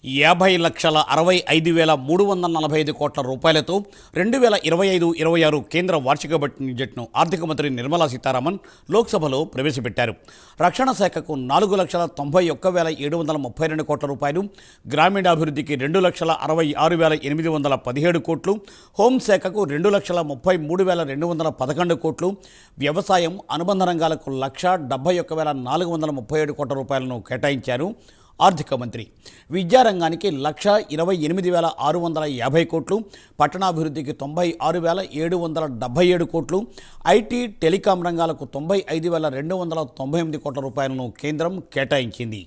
50,65,345 కోట్ల రూపాయలతో 2025-26 కేంద్ర వార్షిక బడ్జెట్ను ఆర్థిక మంత్రి నిర్మలా సీతారామన్ లోక్సభలో ప్రవేశపెట్టారు. రక్షణ శాఖకు 4,91,732 కోట్ల రూపాయలు, గ్రామీణాభివృద్ధికి 2,66,817 కోట్లు, హోంశాఖకు 2,33,211 కోట్లు, వ్యవసాయం అనుబంధ రంగాలకు 1,71,437 కోట్ల రూపాయలను కేటాయించారు. ఆర్థిక మంత్రి విద్యారంగానికి 1,28,650 కోట్లు, పట్టణాభివృద్ధికి 96,777 కోట్లు, ఐటీ టెలికాం రంగాలకు 95,298 కోట్ల రూపాయలను కేంద్రం కేటాయించింది.